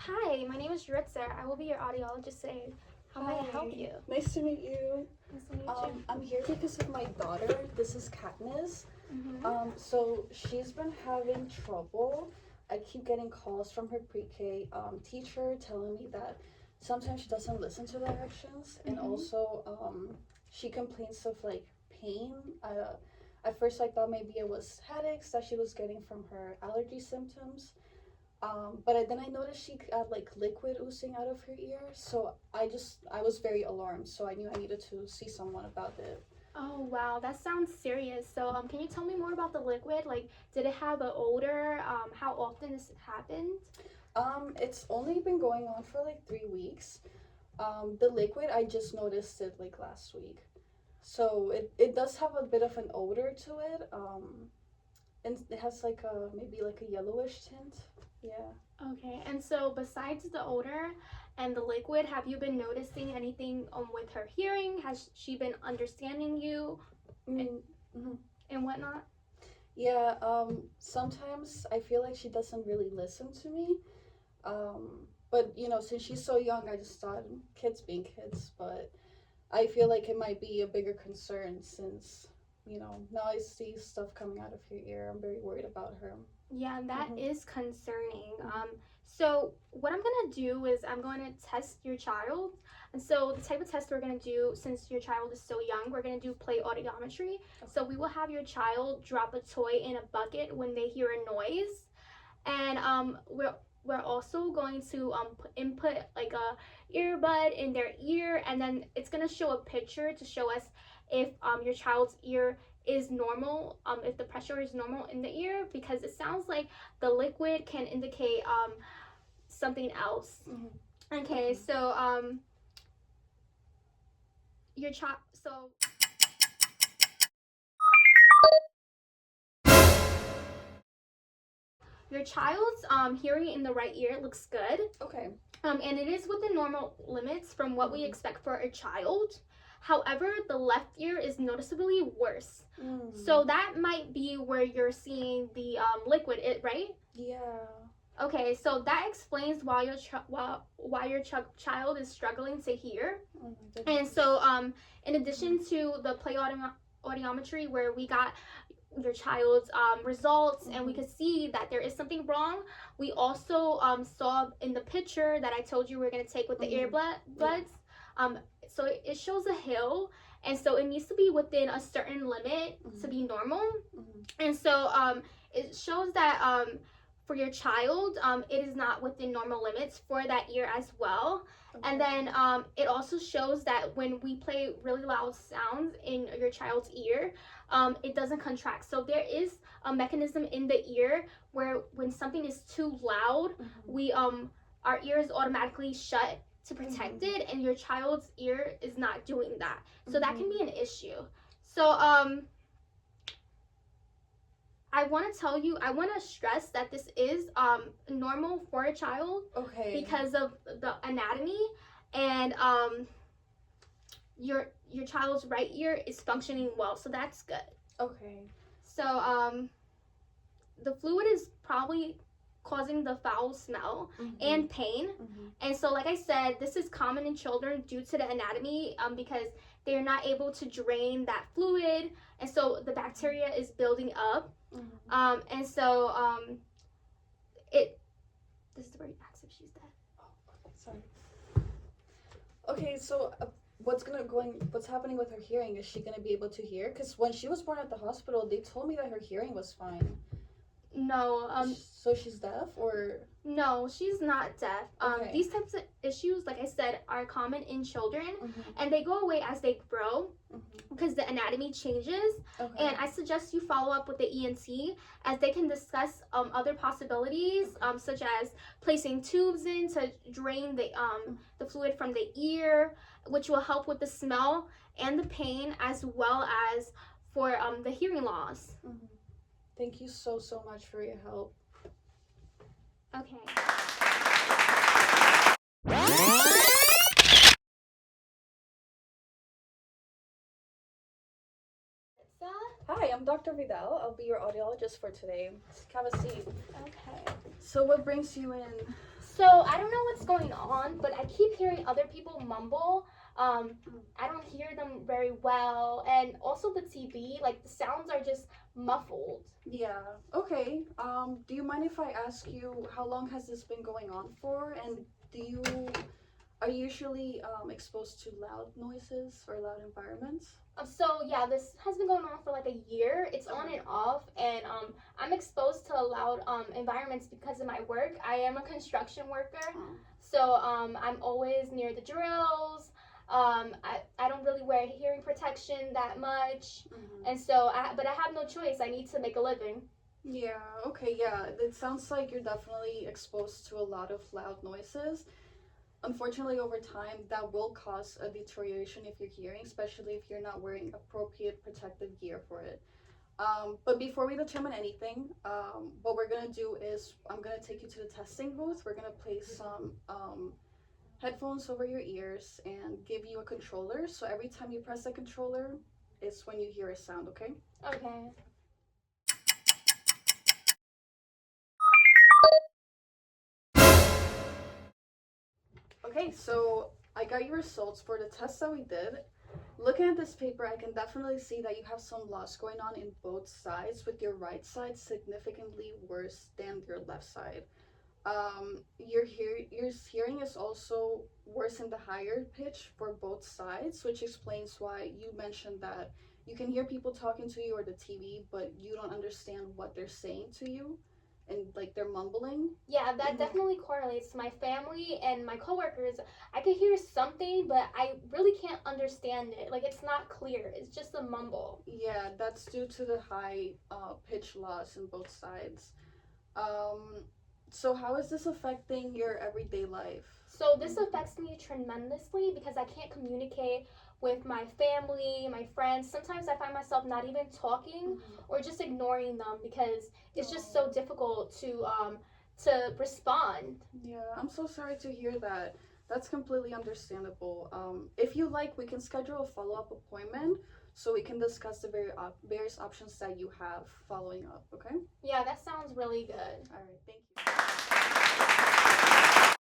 Hi, my name is Jaritza. I will be your audiologist today. How may I help you? Nice to meet you. Nice to meet you. I'm here because of my daughter. This is Katniss. So she's been having trouble. I keep getting calls from her pre-K teacher telling me that sometimes she doesn't listen to directions, and also she complains of like pain. At first I thought maybe it was headaches that she was getting from her allergy symptoms. But then I noticed she had like liquid oozing out of her ear, so I was very alarmed. So I knew I needed to see someone about it. Oh wow, that sounds serious. So can you tell me more about the liquid? Like, did it have an odor? How often this happened? It's only been going on for like 3 weeks. The liquid I just noticed it like last week, so it does have a bit of an odor to it. And it has like a maybe like a yellowish tint. Yeah. Okay, and so besides the odor and the liquid, have you been noticing anything with her hearing? Has she been understanding you Mm-hmm. and whatnot? Yeah, sometimes I feel like she doesn't really listen to me. But since she's so young, I just thought kids being kids, but I feel like it might be a bigger concern since, now I see stuff coming out of her ear. I'm very worried about her. Yeah, that is concerning. So what I'm gonna do is I'm going to test your child. And so the type of test we're gonna do, since your child is so young, we're gonna do play audiometry. So we will have your child drop a toy in a bucket when they hear a noise, and we're also going to input like a earbud in their ear, and then it's gonna show a picture to show us if your child's ear is normal, if the pressure is normal in the ear, because it sounds like the liquid can indicate something else. Okay, so your child, so your child's hearing in the right ear looks good. Okay. And it is within normal limits from what we expect for a child. However, the left ear is noticeably worse. So that might be where you're seeing the liquid, right? Yeah. Okay, so that explains why your child is struggling to hear. And so in addition to the play audiometry, where we got your child's results and we could see that there is something wrong, we also saw in the picture that I told you we're going to take with the earbuds, so it shows a hill, and so it needs to be within a certain limit to be normal. And so it shows that for your child, it is not within normal limits for that ear as well. And then it also shows that when we play really loud sounds in your child's ear, it doesn't contract. So there is a mechanism in the ear where when something is too loud, we our ears automatically shut to protect it, and your child's ear is not doing that. So that can be an issue. So I want to stress that this is normal for a child. Okay. Because of the anatomy, and your child's right ear is functioning well, so that's good. Okay. So the fluid is probably causing the foul smell and pain. And so like I said, this is common in children due to the anatomy, because they're not able to drain that fluid, and so the bacteria is building up. And so this is where he asks if she's dead. Oh, sorry. Okay, so what's happening with her hearing? Is she gonna be able to hear? Because when she was born at the hospital, they told me that her hearing was fine. No. So she's deaf, or? No, she's not deaf. Okay. These types of issues, like I said, are common in children, and they go away as they grow because the anatomy changes. Okay. And I suggest you follow up with the ENT, as they can discuss other possibilities, such as placing tubes in to drain the fluid from the ear, which will help with the smell and the pain, as well as for the hearing loss. Thank you so much for your help. Okay. Hi, I'm Dr. Vidal. I'll be your audiologist for today. Have a seat. Okay. So what brings you in? So I don't know what's going on, but I keep hearing other people mumble. I don't hear them very well, and also the TV, like the sounds are just muffled. Yeah. Okay. Do you mind if I ask you how long has this been going on for, and do you are you usually exposed to loud noises or loud environments? So yeah, this has been going on for like a year. It's on and off, and I'm exposed to loud environments because of my work. I am a construction worker, so I'm always near the drills. I don't really wear hearing protection that much, and so but I have no choice. I need to make a living. Yeah, okay, yeah. It sounds like you're definitely exposed to a lot of loud noises. Unfortunately, over time, that will cause a deterioration if you're hearing, especially if you're not wearing appropriate protective gear for it. But before we determine anything, what we're gonna do is I'm gonna take you to the testing booth. We're gonna place some headphones over your ears and give you a controller. So every time you press the controller, it's when you hear a sound, okay? Okay. Okay, so I got your results for the test that we did. Looking at this paper, I can definitely see that you have some loss going on in both sides, with your right side significantly worse than your left side. Your hearing is also worse in the higher pitch for both sides, which explains why you mentioned that you can hear people talking to you or the TV, but you don't understand what they're saying to you, and like they're mumbling. Yeah, that definitely correlates to my family and my coworkers. I could hear something, but I really can't understand it. Like it's not clear. It's just a mumble. Yeah, that's due to the high pitch loss in both sides. Um, so how is this affecting your everyday life? So this affects me tremendously because I can't communicate with my family, my friends. Sometimes I find myself not even talking or just ignoring them because it's just so difficult to respond. Yeah, I'm so sorry to hear that. That's completely understandable. If you like, we can schedule a follow-up appointment so we can discuss the various options that you have following up, okay? Yeah, that sounds really good. All right, thank you.